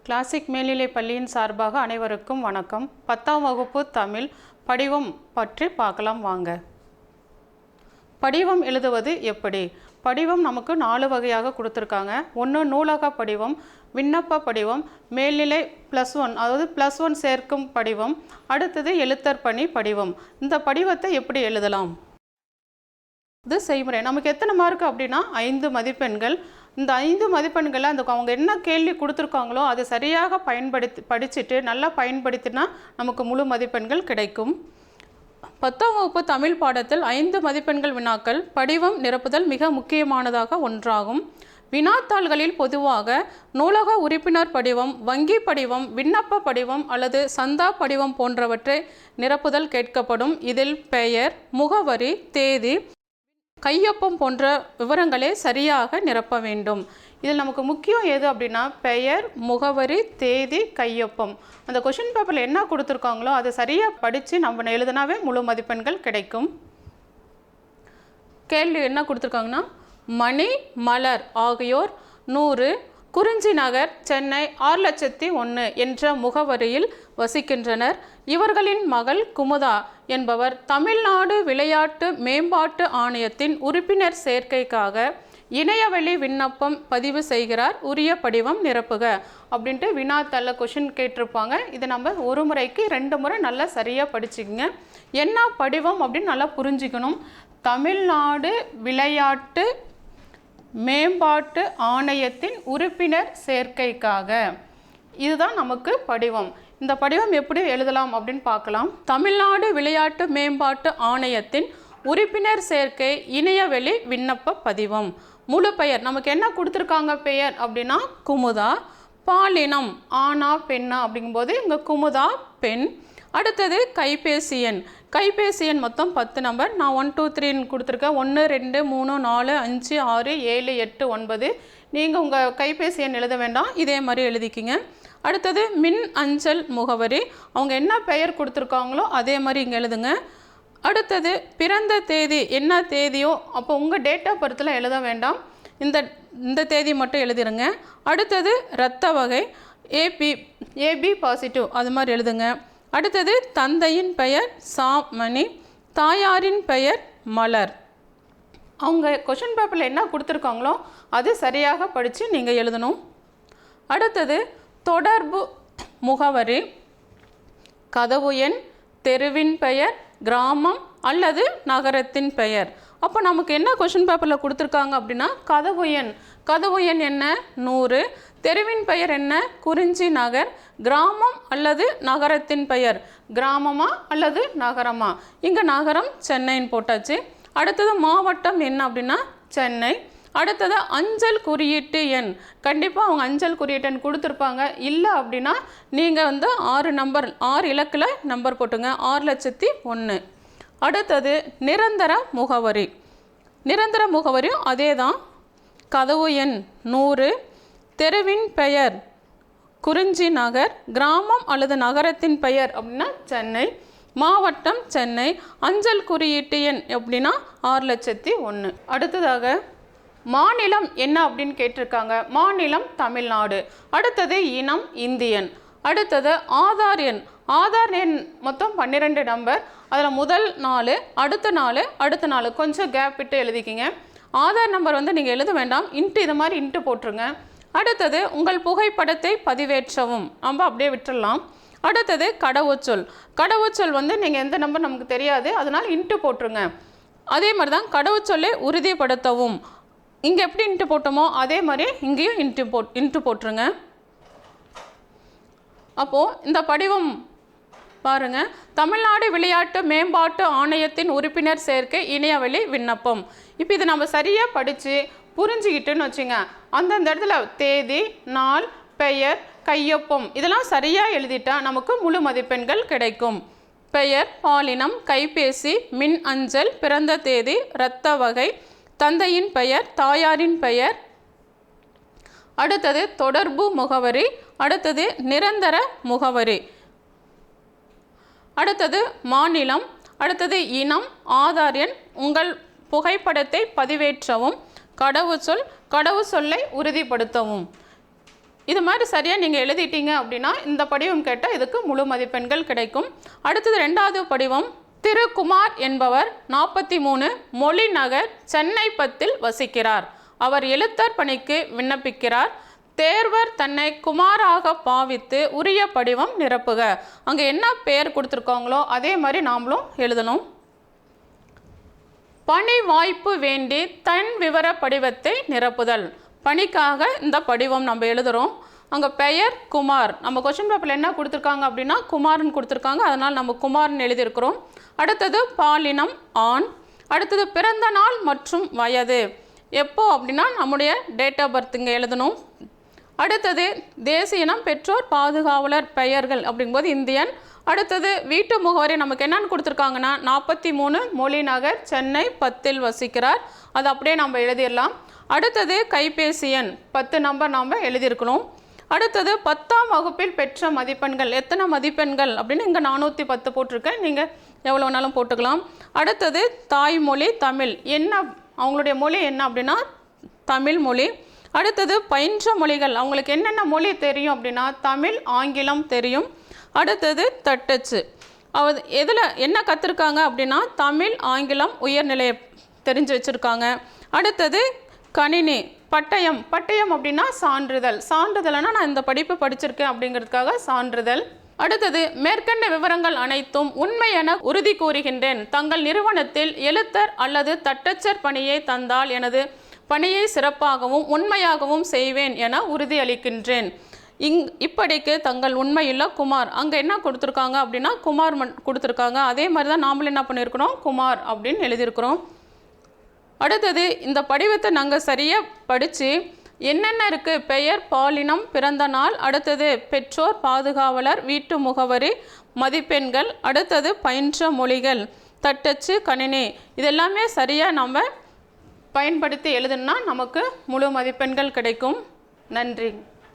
Classic மேல்நிலைப் பள்ளியின் சார்பாக அனைவருக்கும் வணக்கம். 10ஆம் வகுப்பு தமிழ் படிவம் பற்றி பார்க்கலாம் வாங்க. படிவம் எழுதுவது எப்படி? படிவம் நமக்கு 4 வகையாக கொடுத்துருக்காங்க. ஒன்று நூலக படிவம், விண்ணப்ப படிவம், மேல்நிலை +1 அதாவது +1 சேர்க்கும் படிவம், அடுத்தது எழுத்தர் பணி படிவம். இந்த படிவத்தை எப்படி எழுதலாம்? இது செய்முறை. நமக்கு எத்தனை மார்க் அப்படின்னா 5 மதிப்பெண்கள். இந்த 5 மதிப்பெண்களை அவங்க என்ன கேள்வி கொடுத்துருக்காங்களோ அதை சரியாக படிச்சுட்டு நல்லா பயன்படுத்தினா நமக்கு முழு மதிப்பெண்கள் கிடைக்கும். 10ஆம் வகுப்பு தமிழ் பாடத்தில் 5 மதிப்பெண்கள் வினாக்கள் படிவம் நிரப்புதல் மிக முக்கியமானதாக ஒன்றாகும். வினாத்தாள்களில் பொதுவாக நூலக உறுப்பினர் படிவம், வங்கி படிவம், விண்ணப்ப படிவம் அல்லது சந்தா படிவம் போன்றவற்றை நிரப்புதல் கேட்கப்படும். இதில் பெயர், முகவரி, தேதி, கையொப்பம் போன்ற விவரங்களே சரியாக நிரப்ப வேண்டும். இதில் நமக்கு முக்கியம் எது அப்படின்னா பெயர், முகவரி, தேதி, கையொப்பம். அந்த கொஷின் பேப்பரில் என்ன கொடுத்துருக்காங்களோ அதை சரியாக படித்து நம்ம எழுதினாவே முழு மதிப்பெண்கள் கிடைக்கும். கேள்வி என்ன கொடுத்துருக்காங்கன்னா, மணி, மலர் ஆகியோர் 100 குறிஞ்சி நகர், சென்னை 6,01,000 என்ற முகவரியில் வசிக்கின்றனர். இவர்களின் மகள் குமுதா என்பவர் தமிழ்நாடு விளையாட்டு மேம்பாட்டு ஆணையத்தின் உறுப்பினர் சேர்க்கைக்காக இணையவழி விண்ணப்பம் பதிவு செய்கிறார். உரிய படிவம் நிரப்புக அப்படின்ட்டு வினாத்தாள கொஷின் கேட்டிருப்பாங்க. இதை நம்ம ஒரு முறைக்கு 2 முறை நல்லா சரியாக படிச்சுக்கங்க. என்ன படிவம் அப்படின்னு நல்லா புரிஞ்சுக்கணும். தமிழ்நாடு விளையாட்டு மேம்பாட்டு ஆணையத்தின் உறுப்பினர் சேர்க்கைக்காக, இதுதான் நமக்கு படிவம். இந்த படிவம் எப்படி எழுதலாம் அப்படின்னு பார்க்கலாம். தமிழ்நாடு விளையாட்டு மேம்பாட்டு ஆணையத்தின் உறுப்பினர் சேர்க்கை இணையவெளி விண்ணப்ப பதிவம். முழு பெயர் நமக்கு என்ன கொடுத்துருக்காங்க பெயர் அப்படின்னா குமுதா. பாலினம் ஆணா பெண்ணா அப்படிங்கும்போது இங்கே குமுதா பெண். அடுத்தது கைபேசி எண். கைபேசி எண் மொத்தம் 10 நம்பர். நான் 1 2 3 கொடுத்துருக்கேன். 1 2 3 4 5 6 7 8 9. நீங்கள் உங்கள் கைபேசி எண் எழுத வேண்டாம், இதே மாதிரி எழுதிக்கிங்க. அடுத்தது மின் அஞ்சல் முகவரி. அவங்க என்ன பெயர் கொடுத்துருக்காங்களோ அதே மாதிரி இங்கே எழுதுங்க. அடுத்தது பிறந்த தேதி, என்ன தேதியோ அப்போ உங்கள் டேட் ஆஃப் பர்த்தில் எழுத வேண்டாம், இந்த தேதி மட்டும் எழுதிருங்க. அடுத்தது இரத்த வகை ஏபி பாசிட்டிவ் அது மாதிரி எழுதுங்க. அடுத்தது தந்தையின் பெயர் சாமணி, தாயாரின் பெயர் மலர். அவங்க கொஷின் பேப்பரில் என்ன கொடுத்துருக்காங்களோ அது சரியாக படித்து நீங்கள் எழுதணும். அடுத்தது தொடர்பு முகவரி, கதவு எண், தெருவின் பெயர், கிராமம் அல்லது நகரத்தின் பெயர். அப்போ நமக்கு என்ன கொஷின் பேப்பரில் கொடுத்துருக்காங்க அப்படின்னா கதவு எண் என்ன 100, தெருவின் பெயர் என்ன குறிஞ்சி நகர், கிராமம் அல்லது நகரத்தின் பெயர் கிராமமா அல்லது நகரமா. இங்கே நகரம் சென்னைன்னு போட்டாச்சு. அடுத்தது மாவட்டம் என்ன அப்படின்னா சென்னை. அடுத்தது அஞ்சல் குறியீட்டு எண். கண்டிப்பாக அவங்க அஞ்சல் குறியீட்டு எண் கொடுத்துருப்பாங்க. இல்லை அப்படின்னா நீங்கள் 6 இலக்கில் நம்பர் போட்டுங்க. 6,01,000. அடுத்தது நிரந்தர முகவரி. நிரந்தர முகவரியும் அதே தான். கதவு எண் 100, தெருவின் பெயர் குறிஞ்சி நகர், கிராமம் அல்லது நகரத்தின் பெயர் அப்படின்னா சென்னை, மாவட்டம் சென்னை, அஞ்சல் குறியீட்டு எண் எப்படின்னா 6,01,000. அடுத்ததாக மாநிலம் என்ன அப்படின்னு கேட்டிருக்காங்க. மாநிலம் தமிழ்நாடு. அடுத்தது இனம் இந்தியன். அடுத்தது ஆதார் எண். ஆதார் எண் மொத்தம் 12 நம்பர். அதில் முதல் 4, அடுத்த 4 கொஞ்சம் கேப் விட்டு எழுதிக்கிங்க. ஆதார் நம்பர் நீங்கள் எழுத வேண்டாம், இது மாதிரி இன்ட்டு போட்டுருங்க. அடுத்தது உங்கள் புகைப்படத்தை பதிவேற்றவும், நம்ம அப்படியே விட்டுடலாம். அடுத்தது கடவுச்சொல். கடவுச்சொல் நீங்கள் எந்த நம்பர் நமக்கு தெரியாது, அதனால் இன்ட்டு போட்டுருங்க. அதே மாதிரி தான் கடவுச்சொல்லை உறுதிப்படுத்தவும். இங்கே எப்படி இன்ட்டு போட்டோமோ அதே மாதிரி இங்கேயும் இன்ட்டு போட்டுருங்க. அப்போது இந்த படிவம் பாருங்கள். தமிழ்நாடு விளையாட்டு மேம்பாட்டு ஆணையத்தின் உறுப்பினர் சேர்க்கை இணையவழி விண்ணப்பம். இப்போ இது நம்ம சரியாக படித்து புரிஞ்சுக்கிட்டுன்னு வச்சுங்க, அந்தந்த இடத்துல தேதி, நாள், பெயர், கையொப்பம் இதெல்லாம் சரியாக எழுதிட்டா நமக்கு முழு மதிப்பெண்கள் கிடைக்கும். பெயர், பாலினம், கைபேசி, மின் அஞ்சல், பிறந்த தேதி, இரத்த வகை, தந்தையின் பெயர், தாயாரின் பெயர். அடுத்தது தொடர்பு முகவரி. அடுத்தது நிரந்தர முகவரி. அடுத்தது மாநிலம். அடுத்தது இனம், ஆதார் எண், உங்கள் புகைப்படத்தை பதிவேற்றவும், கடவுச்சொல்லை உறுதிப்படுத்தவும். இது மாதிரி சரியாக நீங்கள் எழுதிட்டீங்க அப்படின்னா இந்த படிவம் கேட்டால் இதுக்கு முழு மதிப்பெண்கள் கிடைக்கும். அடுத்தது 2வது படிவம். திரு குமார் என்பவர் 43 மொழி நகர் சென்னை 10 வசிக்கிறார். அவர் எழுத்தர் பணிக்கு விண்ணப்பிக்கிறார். தேர்வர் தன்னை குமாராக பாவித்து உரிய படிவம் நிரப்புக. அங்கே என்ன பெயர் கொடுத்துருக்காங்களோ அதே மாதிரி நாமளும் எழுதணும். பணி வாய்ப்பு வேண்டி தன் விவர படிவத்தை நிரப்புதல். பணிக்காக இந்த படிவம் நம்ம எழுதுகிறோம். அங்கே பெயர் குமார். நம்ம கொஸ்டின் பேப்பரில் என்ன கொடுத்துருக்காங்க அப்படின்னா குமார்னு கொடுத்துருக்காங்க, அதனால் நம்ம குமார்னு எழுதியிருக்கிறோம். அடுத்தது பாலினம் ஆண். அடுத்தது பிறந்த நாள் மற்றும் வயது. எப்போ அப்படின்னா நம்முடைய டேட் ஆஃப் பர்த் இங்கே எழுதணும். அடுத்தது தேசிய இனம் பெற்றோர் பாதுகாவலர் பெயர்கள் அப்படிங்கும்போது இந்தியன். அடுத்தது வீட்டு முகவரி நமக்கு என்னென்னு கொடுத்துருக்காங்கன்னா 43 மொழி நகர் சென்னை 10 வசிக்கிறார். அது அப்படியே நம்ம எழுதிடலாம். அடுத்தது கைபேசி எண் 10 நம்பர் நாம் எழுதியிருக்கணும். அடுத்தது 10ஆம் வகுப்பில் பெற்ற மதிப்பெண்கள் எத்தனை மதிப்பெண்கள் அப்படின்னு இங்கே 410 போட்டிருக்கேன், நீங்கள் எவ்வளோ வேணாலும் போட்டுக்கலாம். அடுத்தது தாய்மொழி தமிழ். என்ன அவங்களுடைய மொழி என்ன அப்படின்னா தமிழ் மொழி. அடுத்தது பயின்ற மொழிகள். அவங்களுக்கு என்னென்ன மொழி தெரியும் அப்படின்னா தமிழ் ஆங்கிலம் தெரியும். அடுத்தது தட்டச்சு. எதில் என்ன கற்றுருக்காங்க அப்படின்னா தமிழ் ஆங்கிலம் உயர்நிலையை தெரிஞ்சு வச்சுருக்காங்க. அடுத்தது கணினி. பட்டயம். பட்டயம் அப்படின்னா சான்றிதழ். சான்றிதழ்னா நான் இந்த படிப்பு படிச்சிருக்கேன் அப்படிங்கிறதுக்காக சான்றிதழ். அடுத்தது மேற்கண்ட விவரங்கள் அனைத்தும் உண்மை என உறுதி கூறுகின்றேன். தங்கள் நிறுவனத்தில் எழுத்தர் அல்லது தட்டச்சர் பணியை தந்தால் எனது பணியை சிறப்பாகவும் உண்மையாகவும் செய்வேன் என உறுதியளிக்கின்றேன். இப்படிக்கு தங்கள் உண்மையுள்ள குமார். அங்கே என்ன கொடுத்துருக்காங்க அப்படின்னா குமார் கொடுத்துருக்காங்க. அதே மாதிரி தான் நாமளும் என்ன பண்ணியிருக்கிறோம் குமார் அப்படின்னு எழுதியிருக்கிறோம். அடுத்தது இந்த படிவத்தை நாங்கள் சரியாக படித்து என்னென்ன இருக்குது பெயர் பாலினம் பிறந்த நாள், அடுத்தது பெற்றோர் பாதுகாவலர் வீட்டு முகவரி மதிப்பெண்கள், அடுத்தது பயின்ற மொழிகள் தட்டச்சு கணினி, இதெல்லாமே சரியாக நம்ம பயன்படுத்தி எழுதுனா நமக்கு முழு மதிப்பெண்கள் கிடைக்கும். நன்றி.